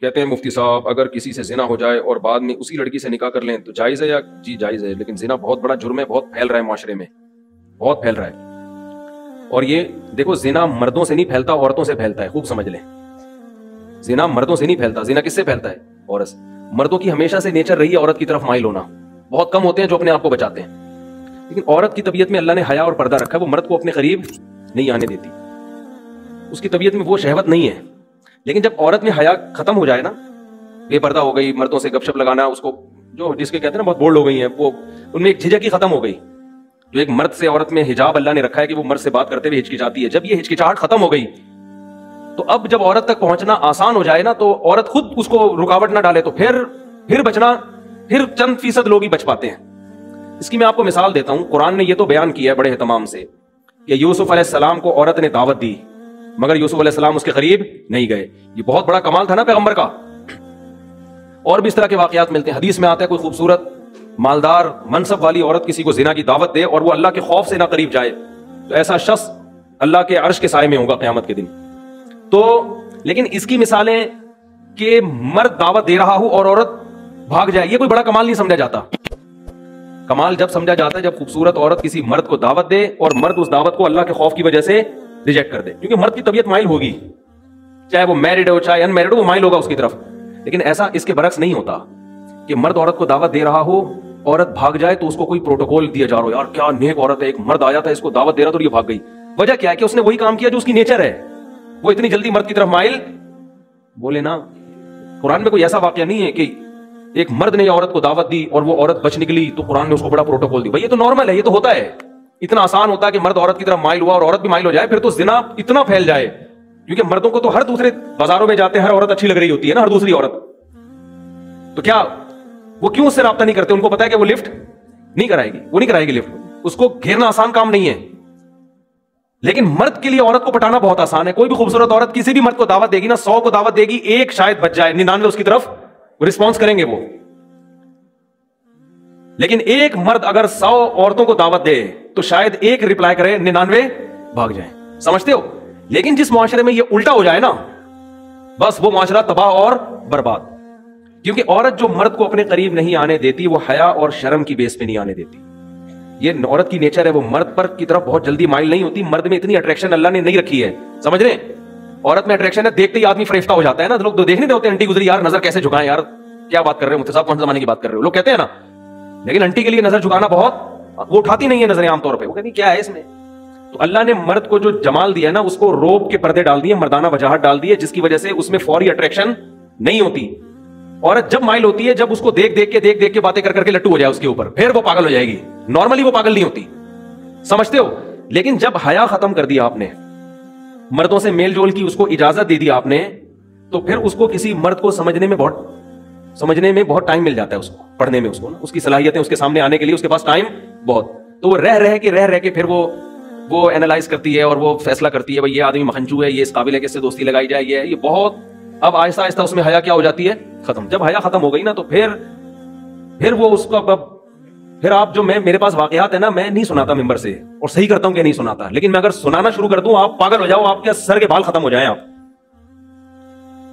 کہتے ہیں مفتی صاحب اگر کسی سے زنا ہو جائے اور بعد میں اسی لڑکی سے نکاح کر لیں تو جائز ہے یا؟ جی جائز ہے، لیکن زنا بہت بڑا جرم ہے، بہت پھیل رہا ہے معاشرے میں، بہت پھیل رہا ہے۔ اور یہ دیکھو زنا مردوں سے نہیں پھیلتا، عورتوں سے پھیلتا ہے، خوب سمجھ لیں۔ زنا مردوں سے نہیں پھیلتا، زنا کس سے پھیلتا ہے؟ عورت سے۔ مردوں کی ہمیشہ سے نیچر رہی ہے عورت کی طرف مائل ہونا، بہت کم ہوتے ہیں جو اپنے آپ کو بچاتے ہیں، لیکن عورت کی طبیعت میں اللہ نے حیا اور پردہ رکھا ہے، وہ مرد کو اپنے قریب نہیں آنے دیتی، اس کی طبیعت میں وہ شہوت نہیں ہے۔ لیکن جب عورت میں حیا ختم ہو جائے نا، بے پردہ ہو گئی، مردوں سے گپ شپ لگانا، اس کو جو جس کے کہتے ہیں نا بہت بولڈ ہو گئی ہیں، وہ ان میں ایک جھجک ہی ختم ہو گئی۔ جو ایک مرد سے عورت میں حجاب اللہ نے رکھا ہے کہ وہ مرد سے بات کرتے ہوئے ہچکچاتی ہے، جب یہ ہچکچاہٹ ختم ہو گئی تو اب جب عورت تک پہنچنا آسان ہو جائے نا، تو عورت خود اس کو رکاوٹ نہ ڈالے تو پھر بچنا، پھر چند فیصد لوگ ہی بچ پاتے ہیں۔ اس کی میں آپ کو مثال دیتا ہوں، قرآن نے یہ تو بیان کیا ہے بڑے اہتمام سے کہ یوسف علیہ السلام کو عورت نے دعوت دی مگر یوسف علیہ السلام اس کے قریب نہیں گئے، یہ بہت بڑا کمال تھا نا پیغمبر کا۔ اور بھی اس طرح کے واقعات ملتے ہیں، حدیث میں آتا ہے کوئی خوبصورت مالدار منصب والی عورت کسی کو زنا کی دعوت دے اور وہ اللہ کے خوف سے نہ قریب جائے تو ایسا شخص اللہ کے عرش کے سائے میں ہوگا قیامت کے دن۔ تو لیکن اس کی مثالیں کہ مرد دعوت دے رہا ہو اور عورت بھاگ جائے، یہ کوئی بڑا کمال نہیں سمجھا جاتا۔ کمال جب سمجھا جاتا ہے جب خوبصورت عورت کسی مرد کو دعوت دے اور مرد اس دعوت کو اللہ کے خوف کی وجہ سے ریجیکٹ کر دے، کیونکہ مرد کی طبیعت مائل ہوگی، چاہے وہ میرڈ ہو چاہے ان میرڈ ہو، وہ مائل ہوگا اس کی طرف۔ لیکن ایسا اس کے برعکس نہیں ہوتا کہ مرد عورت کو دعوت دے رہا ہو، عورت بھاگ جائے تو اس کو کوئی پروٹوکول دیا جا رہا ہو، یار کیا نیک عورت ہے، ایک مرد آیا تھا اس کو دعوت دے رہا تو یہ بھاگ گئی۔ وجہ کیا ہے کہ اس نے وہی کام کیا جو اس کی نیچر ہے، وہ اتنی جلدی مرد کی طرف مائل بولے نا۔ قرآن میں کوئی ایسا واقعہ نہیں ہے کہ ایک مرد نے عورت کو دعوت دی اور وہ عورت بچ نکلی تو قرآن نے اس کو بڑا پروٹوکول دی۔ بھائی یہ تو نارمل ہے، یہ تو ہوتا ہے، اتنا آسان ہوتا ہے کہ مرد عورت کی طرف مائل ہوا اور عورت بھی مائل ہو جائے، پھر تو زنا اتنا پھیل جائے، کیونکہ مردوں کو تو ہر دوسرے بازاروں میں جاتے ہیں ہر عورت اچھی لگ رہی ہوتی ہے نا، ہر دوسری عورت، تو کیا وہ کیوں اس سے رابطہ نہیں کرتے؟ ان کو پتا ہے کہ وہ لفٹ نہیں کرائے گی، وہ نہیں کرائے گی لفٹ، اس کو گھیرنا آسان کام نہیں ہے۔ لیکن مرد کے لیے عورت کو پٹانا بہت آسان ہے۔ کوئی بھی خوبصورت عورت کسی بھی مرد کو دعوت دے گی نا، 100 کو دعوت دے گی، ایک شاید بچ جائے، 99 اس کی طرف رسپانس کریں گے وہ۔ لیکن ایک مرد اگر 100 عورتوں کو دعوت دے تو شاید ایک ریپلائی کرے، 99 بھاگ جائیں، سمجھتے ہو؟ لیکن جس معاشرے میں یہ الٹا ہو جائے نا، بس وہ معاشرہ تباہ اور برباد، کیونکہ عورت جو مرد کو اپنے قریب نہیں آنے دیتی وہ حیا اور شرم کی بیس پہ نہیں آنے دیتی۔ یہ عورت کی نیچر ہے، وہ مرد پر کی طرف بہت جلدی مائل نہیں ہوتی۔ مرد میں اتنی اٹریکشن اللہ نے نہیں رکھی ہے، سمجھ رہے ہیں؟ عورت میں اٹریکشن ہے، دیکھتے ہی آدمی فریفتہ ہو جاتا ہے نا، لوگ تو دیکھنے ہوتے ہیں انٹی گزری، یار نظر کیسے جھکائیں، یار کیا بات کر رہے ہو مفتی صاحب، کون سے زمانے کی بات کر رہے ہو، لوگ کہتے ہیں نا۔ لیکن انٹی کے لیے نظر جھکانا بہت، وہ اٹھاتی نہیں ہے نظریں عام طور پہ، وہ کہتی کیا ہے اس میں۔ تو اللہ نے مرد کو جو جمال دیا نا، اس کو روب کے پردے ڈال دیے، مردانہ وجاہت ڈال دی ہے، جس کی وجہ سے اس میں فوری اٹریکشن نہیں ہوتی۔ عورت جب مائل ہوتی ہے جب اس کو دیکھ دیکھ کے باتیں کر کے لٹو ہو جائے اس کے اوپر، پھر وہ پاگل ہو جائے گی۔ نارملی وہ پاگل نہیں ہوتی، سمجھتے ہو؟ لیکن جب حیا ختم کر دیا آپ نے، مردوں سے میل جول کی اس کو اجازت دے دی آپ نے، تو پھر اس کو کسی مرد کو سمجھنے میں بہت ٹائم مل جاتا ہے، اس کو پڑھنے میں، اس کو نا اس کی صلاحیتیں اس کے سامنے آنے کے لیے اس کے پاس ٹائم بہت، تو وہ رہ کے پھر وہ اینالائز کرتی ہے اور وہ فیصلہ کرتی ہے بھائی یہ آدمی مخنچو ہے، یہ اس قابل ہے کہ اس سے دوستی لگائی جائے، یہ بہت، اب آہستہ آہستہ اس میں حیا کیا ہو جاتی ہے، ختم۔ جب حیا ختم ہو گئی نا تو پھر وہ اس کو پھر آپ جو میرے پاس واقعات ہے نا، میں نہیں سناتا ممبر سے، اور صحیح کرتا ہوں کہ نہیں سناتا، لیکن میں اگر سنانا شروع کر دوں آپ پاگل ہو جاؤ، آپ کے سر کے بال ختم ہو جائیں۔ آپ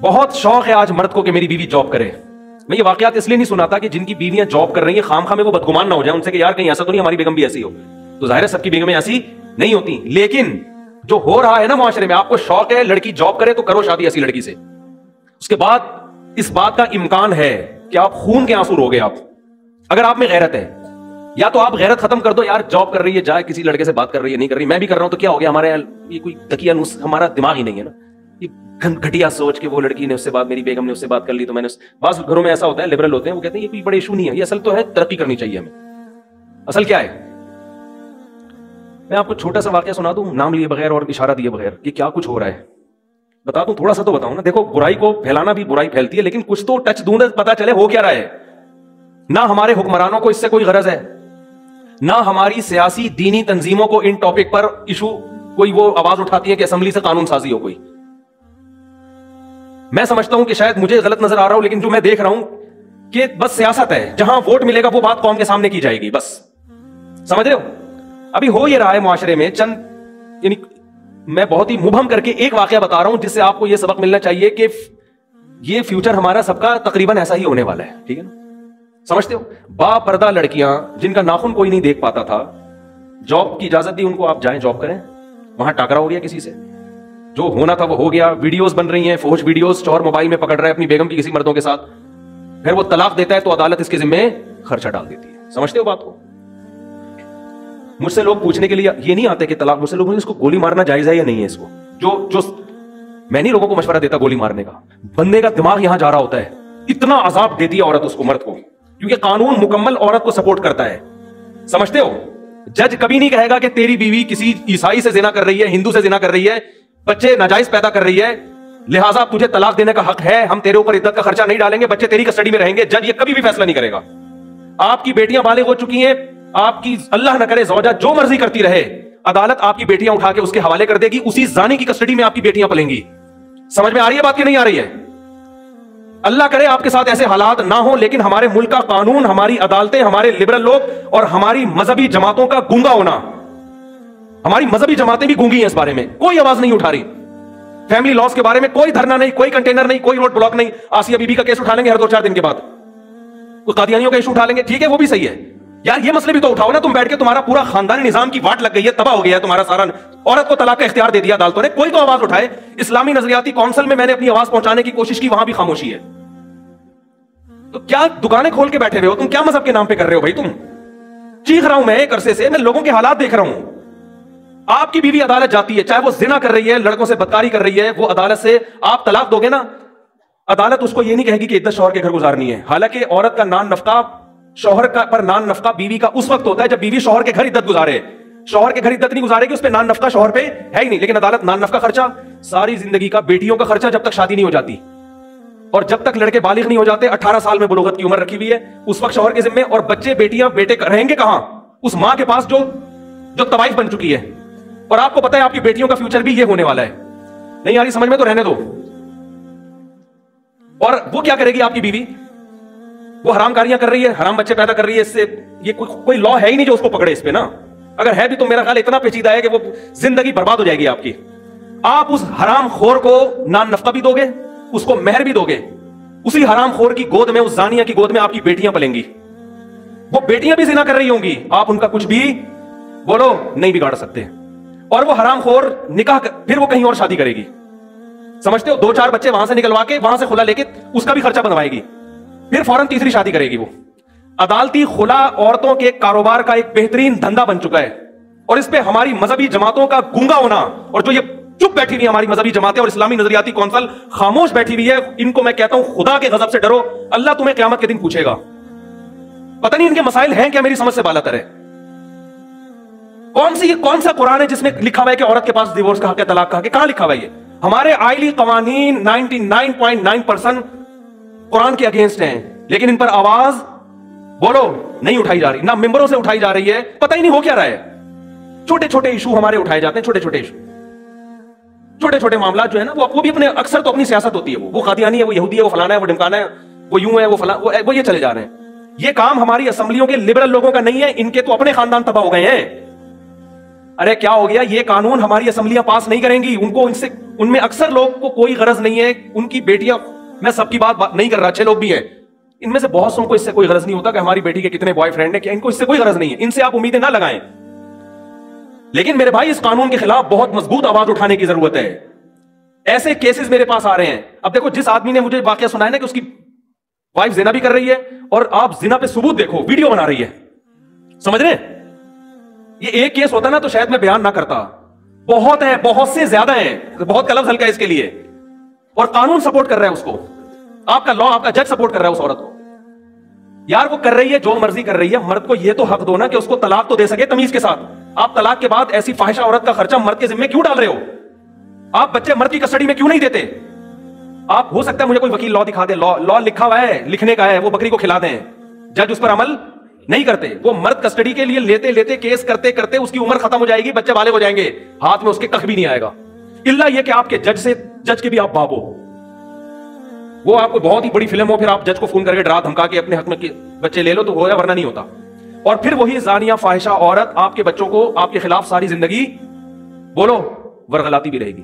بہت شوق ہے آج مرد کو کہ میری بیوی جاب کرے۔ میں یہ واقعات اس لیے نہیں سناتا کہ جن کی بیویاں جاب کر رہی ہیں خام خواہ میں وہ بدگمان نہ ہو جائیں ان سے کہ یار کہیں ایسا تو نہیں ہماری بیگم بھی ایسی ہو، تو ظاہر ہے سب کی بیگمیں ایسی نہیں ہوتی، لیکن جو ہو رہا ہے نا معاشرے میں، آپ کو شوق ہے لڑکی جاب کرے تو کرو شادی ایسی لڑکی سے، اس کے بعد اس بات کا امکان ہے کہ آپ خون کے آنسو روگے۔ آپ اگر آپ میں غیرت ہے، یا تو آپ غیرت ختم کر دو، یار جاب کر رہی ہے جائے کسی لڑکے سے بات کر رہی ہے نہیں کر رہی، میں بھی کر رہا ہوں تو کیا ہو گیا، ہمارے یہ کوئی تکیہ نوس، ہمارا دماغ ہی نہیں ہے نا، یہ گھٹیا سوچ کے وہ لڑکی نے اس سے بات، میری بیگم نے اس سے بات کر لی تو میں نے، بعض گھروں میں ایسا ہوتا ہے لبرل ہوتے ہیں، وہ کہتے ہیں یہ کوئی بڑے ایشو نہیں ہے، یہ اصل تو ہے ترقی کرنی چاہیے ہمیں۔ اصل کیا ہے؟ میں آپ کو چھوٹا سا واقعہ سنا دوں نام لیے بغیر اور اشارہ دیے بغیر کہ کیا کچھ ہو رہا ہے، بتا دوں تھوڑا سا تو بتاؤں نا۔ دیکھو برائی کو پھیلانا بھی برائی پھیلتی ہے، لیکن کچھ تو ٹچ دوں پتا چلے ہو کیا رہا ہے۔ نہ ہمارے حکمرانوں کو اس سے کوئی غرض ہے، نہ ہماری سیاسی دینی تنظیموں کو ان ٹاپک پر ایشو کوئی وہ آواز اٹھاتی ہے کہ اسمبلی سے قانون سازی ہو کوئی۔ میں سمجھتا ہوں کہ شاید مجھے غلط نظر آ رہا ہوں، لیکن جو میں دیکھ رہا ہوں کہ بس سیاست ہے، جہاں ووٹ ملے گا وہ بات قوم کے سامنے کی جائے گی، بس سمجھ رہے ہو؟ ابھی ہو یہ رہا ہے معاشرے میں، یعنی میں بہت ہی مبہم کر کے ایک واقعہ بتا رہا ہوں جس سے آپ کو یہ سبق ملنا چاہیے کہ یہ فیوچر ہمارا سب کا تقریباً ایسا ہی ہونے والا ہے, ٹھیک ہے نا, سمجھتے ہو. با پردہ لڑکیاں جن کا ناخن کوئی نہیں دیکھ پاتا تھا, جاب کی اجازت دی ان کو, آپ جائیں جاب کریں, وہاں ٹاکرا ہو گیا کسی سے, جو ہونا تھا وہ ہو گیا, ویڈیوز بن رہی ہیں فحش ویڈیوز, چور موبائل میں پکڑ رہا ہے اپنی بیگم کی کسی مردوں کے ساتھ, پھر وہ طلاق دیتا ہے تو عدالت اس کے ذمہ خرچہ ڈال دیتی ہے. سمجھتے ہو بات کو. مجھ سے لوگ پوچھنے کے لیے یہ نہیں آتے کہ طلاق, مجھ سے لوگ اس کو گولی مارنا جائز ہے یا نہیں ہے. اس کو جو میں نہیں لوگوں کو مشورہ دیتا گولی مارنے کا, بندے کا دماغ یہاں جا رہا ہوتا ہے, اتنا عذاب دیتی ہے عورت اس کو, مرد کو, کیونکہ قانون مکمل عورت کو سپورٹ کرتا ہے. سمجھتے ہو. جج کبھی نہیں کہے گا کہ تیری بیوی کسی عیسائی سے زنا کر رہی ہے, ہندو سے زنا کر رہی ہے, بچے ناجائز پیدا کر رہی ہے, لہٰذا تجھے طلاق دینے کا حق ہے, ہم تیرے اوپر عدت کا خرچہ نہیں ڈالیں گے, بچے تیری کسٹڈی میں رہیں گے. جج یہ کبھی بھی فیصلہ نہیں کرے گا. آپ کی بیٹیاں بالغ ہو چکی ہیں, آپ کی اللہ نہ کرے زوجہ جو مرضی کرتی رہے, عدالت آپ کی بیٹیاں اٹھا کے اس کے حوالے کر دے گی, اسی زانی کی کسٹڈی میں آپ کی بیٹیاں پلیں گی. سمجھ میں آ رہی ہے بات کہ نہیں آ رہی ہے؟ اللہ کرے آپ کے ساتھ ایسے حالات نہ ہوں, لیکن ہمارے ملک کا قانون, ہماری عدالتیں, ہمارے لبرل لوگ اور ہماری مذہبی جماعتوں کا گونگا ہونا, ہماری مذہبی جماعتیں بھی گونگی ہیں اس بارے میں, کوئی آواز نہیں اٹھا رہی. فیملی لاس کے بارے میں کوئی دھرنا نہیں, کوئی کنٹینر نہیں, کوئی روڈ بلاک نہیں. آسیہ بی بی کا کیس اٹھا لیں گے ہر 2-4 دن کے بعد, کوئی قادیانیوں کا ایشو اٹھا لیں گے, ٹھیک ہے وہ بھی صحیح ہے یار, یہ مسئلے بھی تو اٹھاؤ نا. تم بیٹھ کے تمہارا پورا خاندانی نظام کی واٹ لگ گئی ہے, تباہ ہو گیا ہے تمہارا سارا, عورت کو طلاق کا اختیار دے دیا عدالتوں نے, کوئی تو آواز اٹھائے. اسلامی نظریاتی کونسل میں نے اپنی آواز پہنچانے کی کوشش کی, وہاں بھی خاموشی ہے. تو کیا دکانیں کھول کے بیٹھے ہوئے ہو تم, کیا مذہب کے نام پہ کر رہے ہو بھائی؟ تم چیخ رہا ہوں میں ایک عرصے سے, میں لوگوں کے حالات دیکھ رہا ہوں. آپ کی بیوی عدالت جاتی ہے, چاہے وہ زنا کر رہی ہے, لڑکوں سے بدکاری کر رہی ہے, وہ عدالت سے آپ طلاق دو گے نا, عدالت اس کو یہ نہیں کہے گی کہ عدت شوہر کے گھر گزارنی ہے. حالانکہ عورت کا نان نفقہ, شوہر کا پر نان نفقہ بیوی کا اس وقت ہوتا ہے جب بیوی شوہر کے گھر عدت گزارے. شوہر کے گھر عدت نہیں گزارے گی, اس پہ نان نفقہ شوہر پہ ہے ہی نہیں. لیکن عدالت نان نفقہ خرچہ, ساری زندگی کا بیٹیوں کا خرچہ جب تک شادی نہیں ہو جاتی, اور جب تک لڑکے بالغ نہیں ہو جاتے, 18 سال میں بلوغت کی عمر رکھی ہوئی ہے, اس وقت شوہر کے ذمے. اور بچے بیٹیاں بیٹے رہیں گے کہاں؟ اس ماں کے پاس جو طوائف بن چکی ہے. اور آپ کو پتا ہے آپ کی بیٹیوں کا فیوچر بھی یہ ہونے والا ہے. نہیں آ رہی سمجھ میں تو رہنے دو. اور وہ کیا کرے گی آپ کی بیوی؟ وہ حرام کاریاں کر رہی ہے, حرام بچے پیدا کر رہی ہے, اس سے یہ کوئی لا ہے ہی نہیں جو اس کو پکڑے اس پہ نا. اگر ہے بھی تو میرا خیال اتنا پیچیدہ ہے کہ وہ زندگی برباد ہو جائے گی آپ کی. آپ اس حرام خور کو نان نفقہ بھی دو گے, اس کو مہر بھی دو گے, اسی حرام خور کی گود میں, اس زانیہ کی گود میں آپ کی بیٹیاں پلیں گی. وہ بیٹیاں بھی زنا کر رہی ہوں گی, آپ ان کا کچھ بھی بولو نہیں بگاڑ سکتے. اور وہ حرام خور نکاح پھر وہ کہیں اور شادی کرے گی. سمجھتے ہو؟ 2-4 بچے وہاں سے نکلوا کے, وہاں سے خلا لے کے اس کا بھی خرچہ بنوائے گی, پھر فوراً تیسری شادی کرے گی. وہ عدالتی خلا عورتوں کے کاروبار کا ایک بہترین دھندا بن چکا ہے, اور اس پہ ہماری مذہبی جماعتوں کا گونگا ہونا, اور جو یہ چپ بیٹھی ہوئی ہماری مذہبی جماعتیں اور اسلامی نظریاتی کونسل خاموش بیٹھی ہوئی ہے, ان کو میں کہتا ہوں خدا کے غضب سے ڈرو. اللہ تمہیں قیامت کے دن پوچھے گا. پتہ نہیں ان کے مسائل ہیں کیا, میری سمجھ سے بالا تر ہے. کون سا قرآن ہے جس میں لکھا ہوا ہے کہ عورت کے پاس ڈیورس کا حق ہے, طلاق کا حق ہے؟ کہاں لکھا ہوا ہے یہ؟ ہمارے آئلی قوانین 99.9% قرآن کے اگینسٹ ہیں, لیکن ان پر آواز بولو نہیں اٹھائی جا رہی, نہ ممبروں سے اٹھائی جا رہی ہے. پتہ ہی نہیں ہو کیا رہا ہے. چھوٹے چھوٹے ایشو ہمارے اٹھائے جاتے ہیں, چھوٹے چھوٹے ایشو, چھوٹے چھوٹے معاملات جو ہے نا, وہ بھی اپنے اکثر تو اپنی سیاست ہوتی ہے, وہ قادیانی ہے, وہ یہودی ہے, وہ فلانا ہے, وہ ڈمکانا ہے, وہ یوں ہے, وہ فلاں, وہ یہ چلے جا رہے ہیں. یہ کام ہماری اسمبلیوں کے لبرل لوگوں کا نہیں ہے, ان کے تو اپنے خاندان تباہ ہو گئے ہیں. ارے کیا ہو گیا؟ یہ قانون ہماری اسمبلیاں پاس نہیں کریں گی. ان میں اکثر لوگ کو کوئی غرض نہیں ہے, ان کی بیٹیاں, میں سب کی بات نہیں کر رہا, اچھے لوگ بھی ہیں, ان میں سے بہت سو کو اس سے کوئی غرض نہیں ہوتا کہ ہماری بیٹی کے کتنے بوائے فرینڈ ہیں, کیا ان کو اس سے کوئی غرض نہیں ہے. ان سے آپ امیدیں نہ لگائیں. لیکن میرے بھائی, اس قانون کے خلاف بہت مضبوط آواز اٹھانے کی ضرورت ہے. ایسے کیسز میرے پاس آ رہے ہیں. اب دیکھو, جس آدمی نے مجھے واقعہ سنایا نا کہ اس کی وائف زنا بھی کر رہی ہے, اور آپ زنا پہ ثبوت دیکھو, ویڈیو بنا رہی ہے. سمجھ رہے ہیں؟ یہ ایک کیس ہوتا نا تو شاید میں بیان نہ کرتا. بہت ہیں, بہت سے زیادہ ہیں, بہت کا لفظ ہلکا ہے اس کے لیے, اور قانون سپورٹ کر رہا ہے اس کو. آپ کا لا, آپ کا جج سپورٹ کر رہا ہے اس عورت کو. یار وہ کر رہی ہے جو مرضی کر رہی ہے, مرد کو یہ تو حق دو نا کہ اس کو طلاق تو دے سکے تمیز کے ساتھ. آپ طلاق کے بعد ایسی فاحشہ عورت کا خرچہ مرد کے ذمہ کیوں ڈال رہے ہو؟ آپ بچے مرد کی کسٹڈی میں کیوں نہیں دیتے؟ آپ ہو سکتا ہے مجھے کوئی وکیل لا دکھا دے, لا لکھا ہوا ہے, لکھنے کا ہے, وہ بکری کو کھلا دیں, جج اس پر عمل نہیں کرتے. وہ مرد کسٹڈی کے لیے لیتے لیتے کیس کرتے کرتے اس کی عمر ختم ہو جائے گی, بچے بالغ ہو جائیں گے, ہاتھ میں اس کے کخ بھی نہیں آئے گا, الا یہ کہ آپ کے جج کے بھی آپ باب ہو. وہ آپ کو بہت ہی بڑی فلم ہو, پھر آپ جج کو فون کر کے ڈرا دھمکا کے اپنے حق میں بچے لے لو تو ہویا, ورنہ نہیں ہوتا. اور پھر وہی زانیہ فاحشہ عورت آپ کے بچوں کو آپ کے خلاف ساری زندگی بولو ورغلاتی بھی رہے گی.